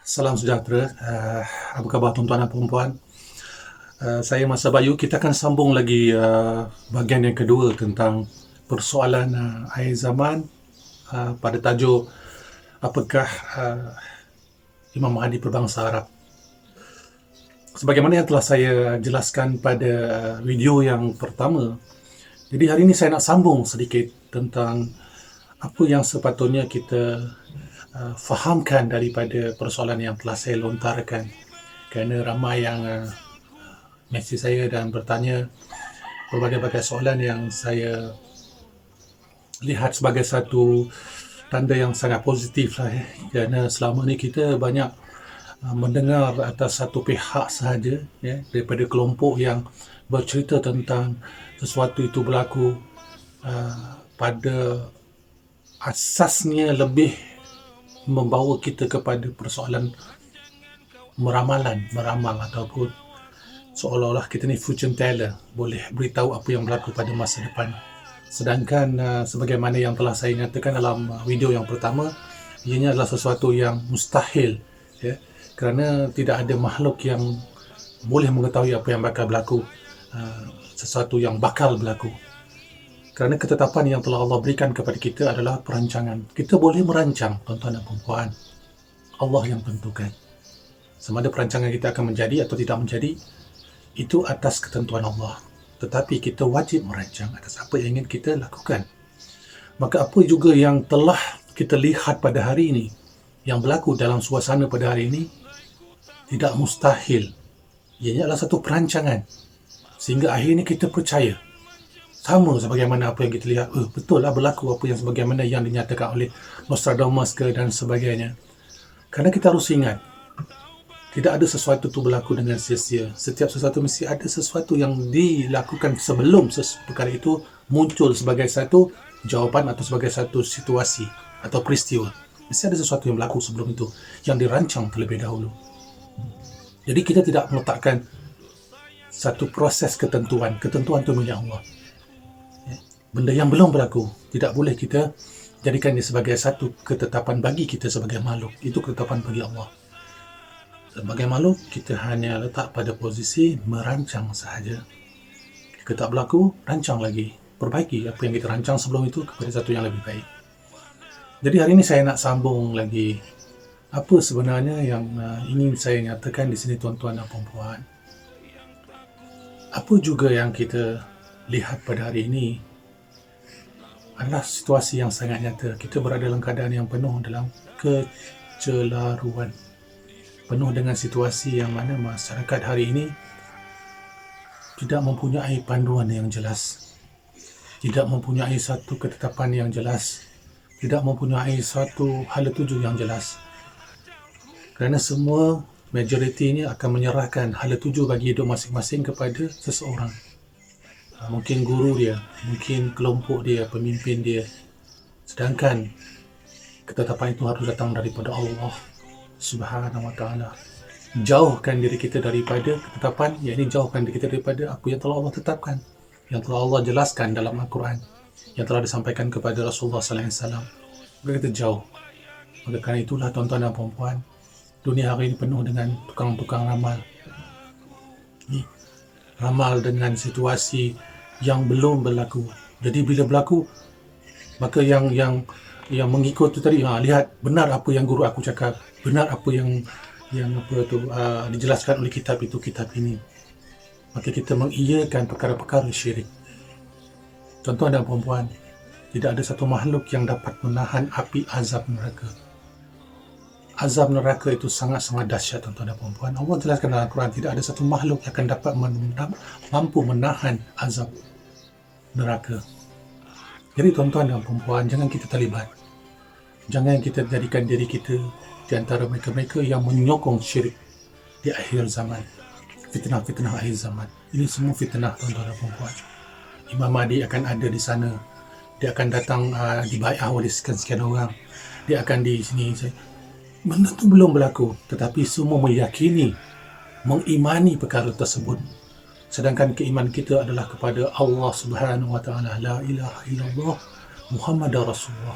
Salam sejahtera. Apa khabar tuan-tuan dan puan-puan? Saya Masa Bayu. Kita akan sambung lagi bahagian yang kedua tentang persoalan akhir zaman pada tajuk apakah Imam Mahdi berbangsa Arab. Sebagaimana yang telah saya jelaskan pada video yang pertama, jadi hari ini saya nak sambung sedikit tentang apa yang sepatutnya kita fahamkan daripada persoalan yang telah saya lontarkan, kerana ramai yang mesej saya dan bertanya berbagai-bagai soalan yang saya lihat sebagai satu tanda yang sangat positif lah, kerana selama ni kita banyak mendengar atas satu pihak sahaja, daripada kelompok yang bercerita tentang sesuatu itu berlaku pada asasnya lebih membawa kita kepada persoalan meramal ataupun seolah-olah kita ni fortune teller, boleh beritahu apa yang berlaku pada masa depan. Sedangkan sebagaimana yang telah saya nyatakan dalam video yang pertama, ianya adalah sesuatu yang mustahil, kerana tidak ada makhluk yang boleh mengetahui apa yang bakal berlaku, sesuatu yang bakal berlaku. Kerana ketetapan yang telah Allah berikan kepada kita adalah perancangan. Kita boleh merancang, tuan-tuan dan puan-puan. Allah yang tentukan. Sama ada perancangan kita akan menjadi atau tidak menjadi, itu atas ketentuan Allah. Tetapi kita wajib merancang atas apa yang ingin kita lakukan. Maka apa juga yang telah kita lihat pada hari ini, yang berlaku dalam suasana pada hari ini, tidak mustahil. Ianya adalah satu perancangan. Sehingga akhirnya kita percaya. Sama sebagaimana apa yang kita lihat, betul lah berlaku apa yang sebagaimana yang dinyatakan oleh Nostradamus dan sebagainya. Kerana kita harus ingat, tidak ada sesuatu itu berlaku dengan sia-sia. Setiap sesuatu mesti ada sesuatu yang dilakukan sebelum perkara itu muncul sebagai satu jawapan atau sebagai satu situasi atau peristiwa. Mesti ada sesuatu yang berlaku sebelum itu, yang dirancang terlebih dahulu. Jadi kita tidak meletakkan satu proses ketentuan. Ketentuan itu milik Allah. Benda yang belum berlaku, tidak boleh kita jadikan dia sebagai satu ketetapan bagi kita sebagai makhluk. Itu ketetapan bagi Allah. Sebagai makhluk, kita hanya letak pada posisi merancang sahaja. Jika tak berlaku, rancang lagi. Perbaiki apa yang kita rancang sebelum itu kepada satu yang lebih baik. Jadi hari ini saya nak sambung lagi apa sebenarnya yang ingin saya nyatakan di sini, tuan-tuan dan puan-puan. Apa juga yang kita lihat pada hari ini adalah situasi yang sangat nyata. Kita berada dalam keadaan yang penuh dalam kecelaruan. Penuh dengan situasi yang mana masyarakat hari ini tidak mempunyai panduan yang jelas. Tidak mempunyai satu ketetapan yang jelas. Tidak mempunyai satu hala tuju yang jelas. Kerana semua majoritinya akan menyerahkan hala tuju bagi hidup masing-masing kepada seseorang. Mungkin guru dia, mungkin kelompok dia, pemimpin dia. Sedangkan ketetapan itu harus datang daripada Allah Subhanahu wa ta'ala. Jauhkan diri kita daripada ketetapan, yakni jauhkan diri kita daripada apa yang telah Allah tetapkan, yang telah Allah jelaskan dalam Al-Quran, yang telah disampaikan kepada Rasulullah sallallahu alaihi wasallam. Maka kita jauh. Maka kerana itulah, tuan-tuan dan puan-puan, dunia hari ini penuh dengan tukang-tukang ramal. Ramal dengan situasi yang belum berlaku. Jadi bila berlaku, maka yang mengikut tu tadi, lihat benar apa yang guru aku cakap, benar apa yang dijelaskan oleh kitab itu, kitab ini. Maka kita mengiyakan perkara-perkara syirik. Tuan-tuan dan puan-puan, tidak ada satu makhluk yang dapat menahan api azab neraka. Azab neraka itu sangat-sangat dahsyat, tuan-tuan dan puan-puan. Allah jelaskan dalam Al-Quran, tidak ada satu makhluk yang akan dapat mampu menahan azab neraka. Jadi tuan-tuan dan puan-puan, jangan kita terlibat. Jangan kita jadikan diri kita di antara mereka-mereka yang menyokong syirik di akhir zaman. Fitnah-fitnah akhir zaman. Ini semua fitnah, tuan-tuan dan puan-puan. Imam Mahdi akan ada di sana. Dia akan datang dibai'ah oleh sekian-sekian orang. Dia akan di sini. Benda itu belum berlaku, tetapi semua meyakini, mengimani perkara tersebut. Sedangkan keimanan kita adalah kepada Allah Subhanahu wa ta'ala. La ilaha illallah Muhammadar Rasulullah.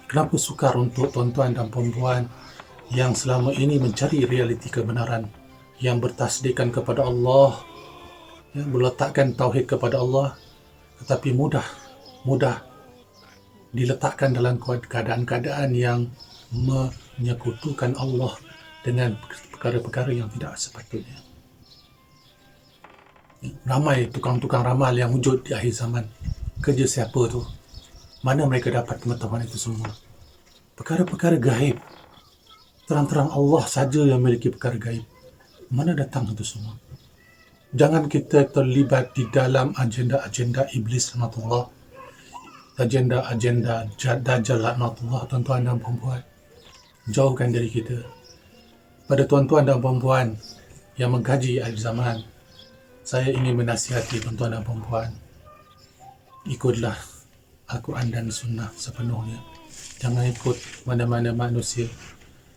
Kenapa sukar untuk tuan-tuan dan puan-puan yang selama ini mencari realiti kebenaran, yang bertasdikkan kepada Allah, yang meletakkan tauhid kepada Allah, tetapi mudah diletakkan dalam keadaan-keadaan yang menyekutukan Allah dengan perkara-perkara yang tidak sepatutnya. Ramai tukang-tukang ramal yang wujud di akhir zaman. Kerja siapa tu? Mana mereka dapat pengetahuan itu semua? Perkara-perkara gaib. Terang-terang Allah saja yang memiliki perkara gaib. Mana datang itu semua? Jangan kita terlibat di dalam agenda-agenda iblis laknatullah, agenda-agenda dajjal laknatullah, tuan-tuan dan puan-puan. Jauhkan diri kita. Pada tuan-tuan dan puan-puan yang mengkaji akhir zaman, saya ingin menasihati tuan-tuan dan puan-puan, ikutlah Al-Quran dan Sunnah sepenuhnya. Jangan ikut mana-mana manusia.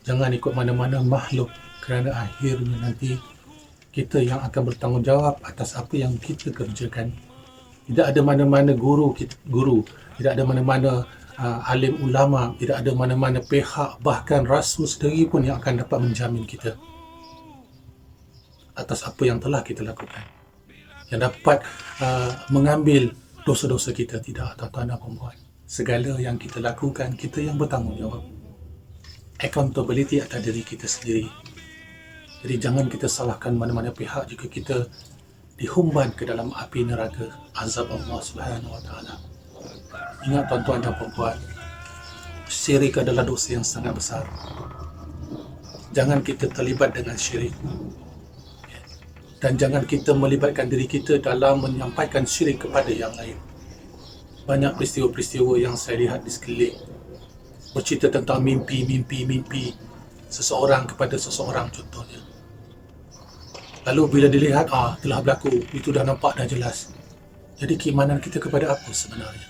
Jangan ikut mana-mana makhluk, kerana akhirnya nanti kita yang akan bertanggungjawab atas apa yang kita kerjakan. Tidak ada mana-mana guru, tidak ada mana-mana alim ulama, tidak ada mana-mana pihak, bahkan Rasul sendiri pun yang akan dapat menjamin kita atas apa yang telah kita lakukan, yang dapat mengambil dosa-dosa kita. Tidak, tuan-tuan dan puan-puan. Segala yang kita lakukan, kita yang bertanggungjawab. Accountability atas diri kita sendiri. Jadi jangan kita salahkan mana-mana pihak jika kita dihumban ke dalam api neraka azab Allah Subhanahu Wa Taala. Ingat tuan-tuan dan puan-puan, syirik adalah dosa yang sangat besar. Jangan kita terlibat dengan syirik. Dan jangan kita melibatkan diri kita dalam menyampaikan syirik kepada yang lain. Banyak peristiwa-peristiwa yang saya lihat di sekeliling bercerita tentang mimpi seseorang kepada seseorang contohnya. Lalu bila dilihat, telah berlaku, itu dah nampak, dah jelas. Jadi keimanan kita kepada apa sebenarnya?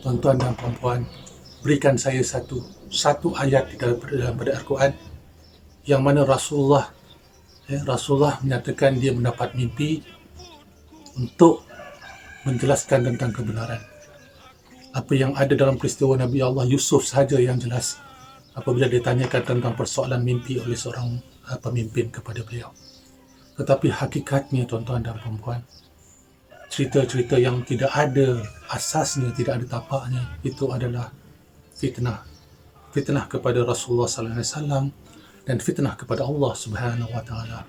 Tuan-tuan dan puan-puan, berikan saya satu ayat di dalam Al-Quran yang mana Rasulullah menyatakan dia mendapat mimpi untuk menjelaskan tentang kebenaran. Apa yang ada dalam peristiwa Nabi Allah Yusuf sahaja yang jelas apabila ditanyakan tentang persoalan mimpi oleh seorang pemimpin kepada beliau. Tetapi hakikatnya, tuan-tuan dan puan-puan, cerita-cerita yang tidak ada asasnya, tidak ada tapaknya, itu adalah fitnah. Fitnah kepada Rasulullah sallallahu alaihi wasallam dan fitnah kepada Allah Subhanahu Wa Taala.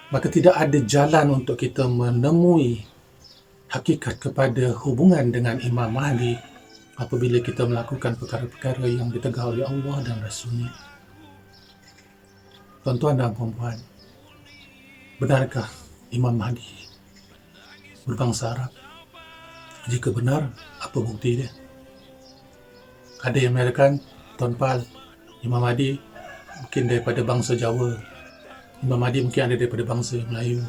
Maka tidak ada jalan untuk kita menemui hakikat kepada hubungan dengan Imam Mahdi apabila kita melakukan perkara-perkara yang ditegah oleh Allah dan Rasulnya. Tuan-tuan dan puan-puan, benarkah Imam Mahdi berbangsa Arab? Jika benar, apa bukti dia? Ada yang mengatakan, Tuan Pal, Imam Mahdi mungkin daripada bangsa Jawa, Imam Mahdi mungkin ada daripada bangsa Melayu,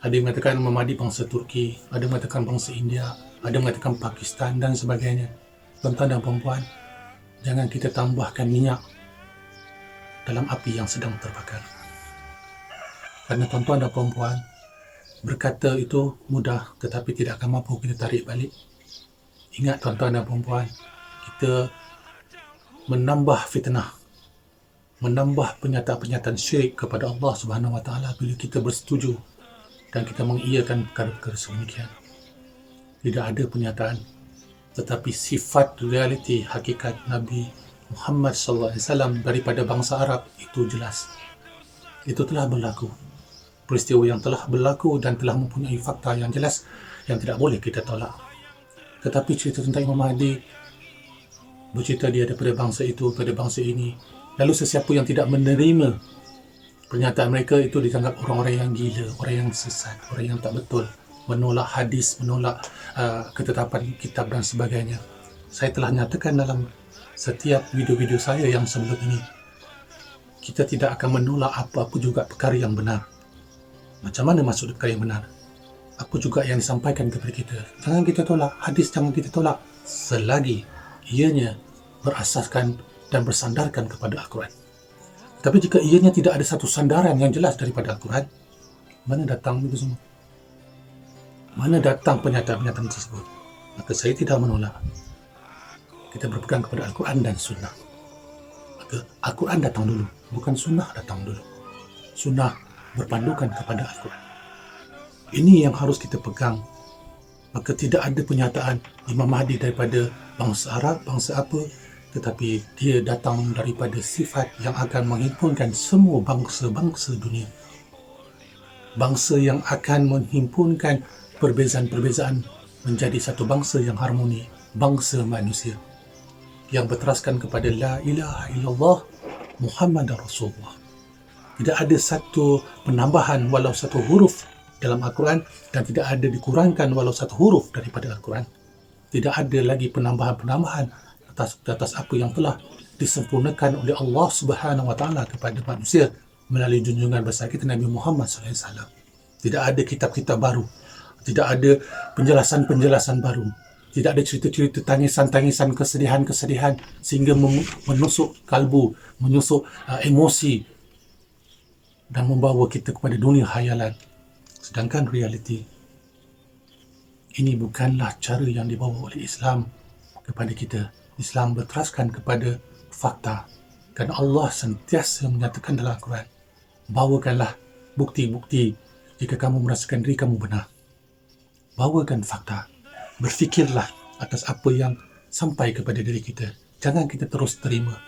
ada yang mengatakan Imam Mahdi bangsa Turki, ada yang mengatakan bangsa India, ada yang mengatakan Pakistan dan sebagainya. Tuan-tuan dan puan-puan, jangan kita tambahkan minyak dalam api yang sedang terbakar. Kerana tuan-tuan dan puan-puan, berkata itu mudah tetapi tidak akan mampu kita tarik balik. Ingat tuan-tuan dan puan-puan, kita menambah fitnah, menambah pernyataan-pernyataan syirik kepada Allah Subhanahu Wa Taala bila kita bersetuju dan kita mengiyakan perkara-perkara sedemikian. Tidak ada pernyataan, tetapi sifat realiti hakikat Nabi Muhammad sallallahu alaihi wasallam daripada bangsa Arab itu jelas. Itu telah berlaku. Peristiwa yang telah berlaku dan telah mempunyai fakta yang jelas yang tidak boleh kita tolak. Tetapi cerita tentang Imam Mahdi, bercerita dia daripada bangsa itu, daripada bangsa ini. Lalu sesiapa yang tidak menerima pernyataan mereka itu dianggap orang-orang yang gila, orang yang sesat, orang yang tak betul, menolak hadis, menolak ketetapan kitab dan sebagainya. Saya telah nyatakan dalam setiap video-video saya yang sebelum ini, kita tidak akan menolak apa-apa juga perkara yang benar. Macam mana maksud perkara yang benar? Apa juga yang disampaikan kepada kita? Jangan kita tolak. Hadis jangan kita tolak selagi ianya berasaskan dan bersandarkan kepada Al-Quran. Tapi jika ianya tidak ada satu sandaran yang jelas daripada Al-Quran, mana datang itu semua? Mana datang pernyataan-pernyataan tersebut? Maka saya tidak menolak. Kita berpegang kepada Al-Quran dan Sunnah. Maka Al-Quran datang dulu, bukan sunnah datang dulu. Sunnah berpandukan kepada Al-Quran. Ini yang harus kita pegang. Maka tidak ada penyataan Imam Mahdi daripada bangsa Arab, bangsa apa, tetapi dia datang daripada sifat yang akan menghimpunkan semua bangsa-bangsa dunia. Bangsa yang akan menghimpunkan perbezaan-perbezaan menjadi satu bangsa yang harmoni, bangsa manusia yang berteraskan kepada La ilaha illallah Muhammad Rasulullah. Tidak ada satu penambahan walau satu huruf dalam Al-Quran dan tidak ada dikurangkan walau satu huruf daripada Al-Quran. Tidak ada lagi penambahan-penambahan atas apa yang telah disempurnakan oleh Allah Subhanahu Wa Taala kepada manusia melalui junjungan besar kita Nabi Muhammad SAW. Tidak ada kitab-kitab baru, tidak ada penjelasan-penjelasan baru, tidak ada cerita-cerita tangisan-tangisan, kesedihan-kesedihan sehingga menusuk kalbu, menusuk emosi dan membawa kita kepada dunia khayalan. Sedangkan realiti ini bukanlah cara yang dibawa oleh Islam kepada kita. Islam berteraskan kepada fakta. Kerana Allah sentiasa menyatakan dalam Al-Quran, bawakanlah bukti-bukti jika kamu merasakan diri kamu benar. Bawakan fakta. Berfikirlah atas apa yang sampai kepada diri kita. Jangan kita terus terima.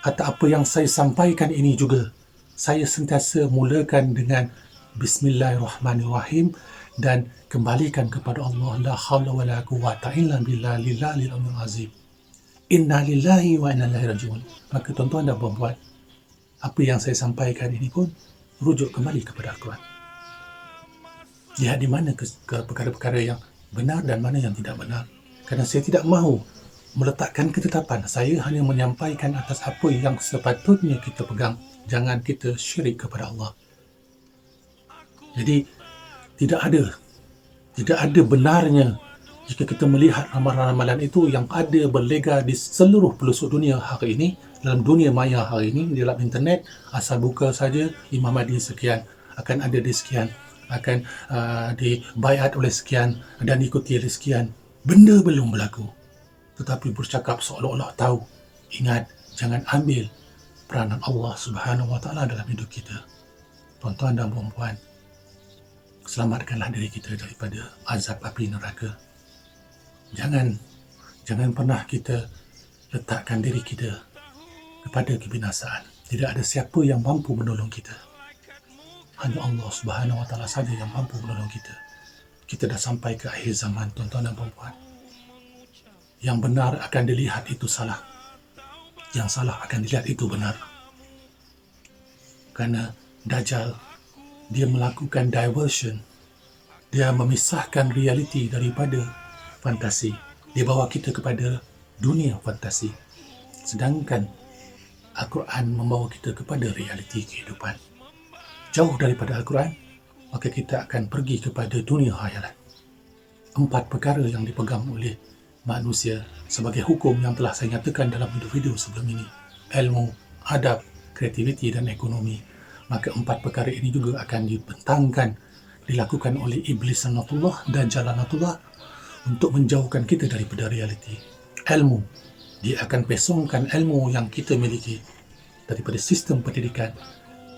Atas apa yang saya sampaikan ini juga, saya sentiasa mulakan dengan Bismillahirrahmanirrahim dan kembalikan kepada Allah. La hawla wa la quwwata illa billah lillahil azim. Inna lillahi wa inna ilaihi raji'un. Maka tuan-tuan dan puan-puan, apa yang saya sampaikan ini pun rujuk kembali kepada Al-Quran. Lihat di mana perkara-perkara yang benar dan mana yang tidak benar. Kerana saya tidak mahu meletakkan ketetapan. Saya hanya menyampaikan atas apa yang sepatutnya kita pegang. Jangan kita syirik kepada Allah. Jadi tidak ada benarnya jika kita melihat ramalan-ramalan itu yang ada berlega di seluruh pelosok dunia hari ini, dalam dunia maya hari ini, dalam internet, asal buka saja Imam Mahdi sekian, akan ada di sekian, akan dibaiat oleh sekian dan diikuti oleh sekian. Benda belum berlaku, tetapi bercakap seolah-olah tahu. Ingat, jangan ambil peranan Allah Subhanahu Wa Taala dalam hidup kita. Tuan-tuan dan puan-puan, selamatkanlah diri kita daripada azab api neraka. Jangan pernah kita letakkan diri kita kepada kebinasaan. Tidak ada siapa yang mampu menolong kita. Hanya Allah Subhanahu Wa Taala saja yang mampu menolong kita. Kita dah sampai ke akhir zaman, tuan-tuan dan puan-puan. Yang benar akan dilihat itu salah. Yang salah akan dilihat itu benar. Kerana Dajjal, dia melakukan diversion. Dia memisahkan realiti daripada fantasi. Dia bawa kita kepada dunia fantasi. Sedangkan Al-Quran membawa kita kepada realiti kehidupan. Jauh daripada Al-Quran, maka kita akan pergi kepada dunia khayalan. 4 perkara yang dipegang oleh manusia sebagai hukum yang telah saya nyatakan dalam video sebelum ini. Ilmu, adab, kreativiti dan ekonomi. Maka 4 perkara ini juga akan dibentangkan, dilakukan oleh Iblis Lanatullah dan Jalanatullah untuk menjauhkan kita daripada realiti. Ilmu, dia akan pesongkan ilmu yang kita miliki daripada sistem pendidikan.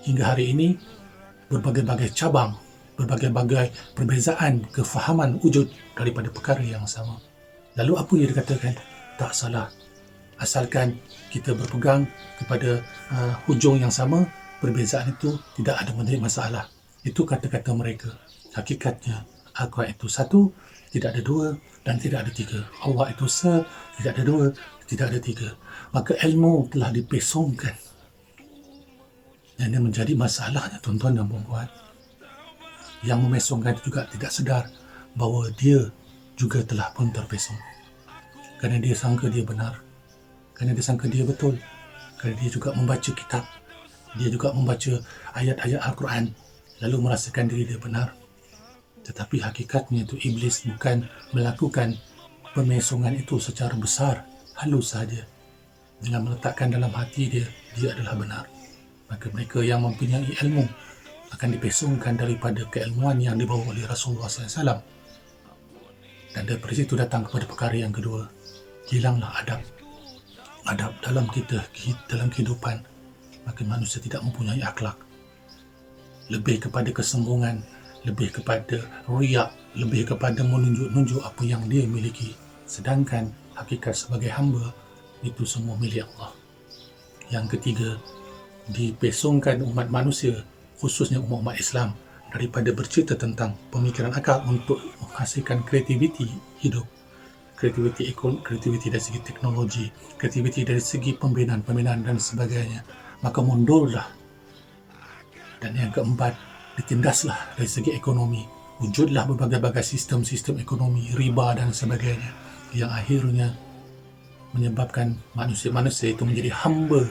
Hingga hari ini, berbagai-bagai cabang, berbagai-bagai perbezaan kefahaman wujud daripada perkara yang sama. Lalu apa yang dikatakan? Tak salah. Asalkan kita berpegang kepada hujung yang sama, perbezaan itu tidak ada masalah. Itu kata-kata mereka. Hakikatnya, Al-Quran itu 1, tidak ada 2 dan tidak ada 3. Allah itu tidak ada 2, tidak ada 3. Maka ilmu telah dipesongkan. Dan ini menjadi masalahnya, tuan-tuan dan puan-puan. Yang memesongkan itu juga tidak sedar bahawa dia juga telah pun terpesong. Kerana dia sangka dia benar. Kerana dia sangka dia betul. Kerana dia juga membaca kitab. Dia juga membaca ayat-ayat Al-Quran. Lalu merasakan diri dia benar. Tetapi hakikatnya itu Iblis bukan melakukan pemesongan itu secara besar. Halus sahaja. Dengan meletakkan dalam hati dia adalah benar. Maka mereka yang mempunyai ilmu akan dipesongkan daripada keilmuan yang dibawa oleh Rasulullah SAW. Dan daripada situ datang kepada perkara yang kedua. Hilanglah adab. adab dalam dalam kehidupan, maka manusia tidak mempunyai akhlak. Lebih kepada kesombongan, lebih kepada riak, lebih kepada menunjuk-nunjuk apa yang dia miliki. Sedangkan hakikat sebagai hamba, itu semua milik Allah. Yang ketiga, dipesongkan umat manusia, khususnya umat Islam, daripada bercerita tentang pemikiran akal untuk menghasilkan kreativiti hidup. Kreativiti dari segi teknologi, kreativiti dari segi pembinaan dan sebagainya. Maka mundurlah. Dan yang keempat, ditindaslah dari segi ekonomi. Wujudlah berbagai-bagai sistem-sistem ekonomi, riba dan sebagainya, yang akhirnya menyebabkan manusia-manusia itu menjadi hamba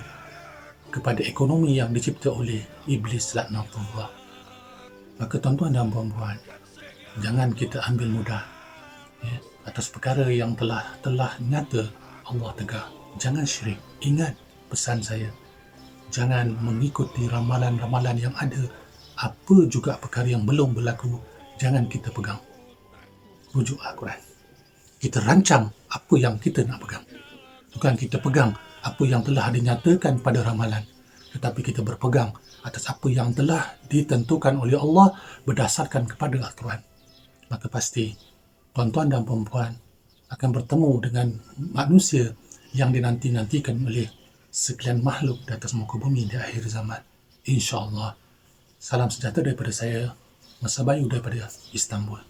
kepada ekonomi yang dicipta oleh iblis laknatullah. Maka tuan-tuan dan puan-puan, jangan kita ambil mudah atas perkara yang telah nyata Allah tegar. Jangan syirik. Ingat pesan saya, jangan mengikuti ramalan-ramalan yang ada. Apa juga perkara yang belum berlaku, jangan kita pegang. Rujuk Al-Quran. Kita rancang apa yang kita nak pegang. Bukan kita pegang apa yang telah dinyatakan pada ramalan, tetapi kita berpegang atas apa yang telah ditentukan oleh Allah berdasarkan kepada Al-Quran. Maka pasti tuan-tuan dan perempuan akan bertemu dengan manusia yang dinanti-nantikan oleh sekalian makhluk di atas muka bumi di akhir zaman. InsyaAllah. Salam sejahtera daripada saya, Masa Bayu daripada Istanbul.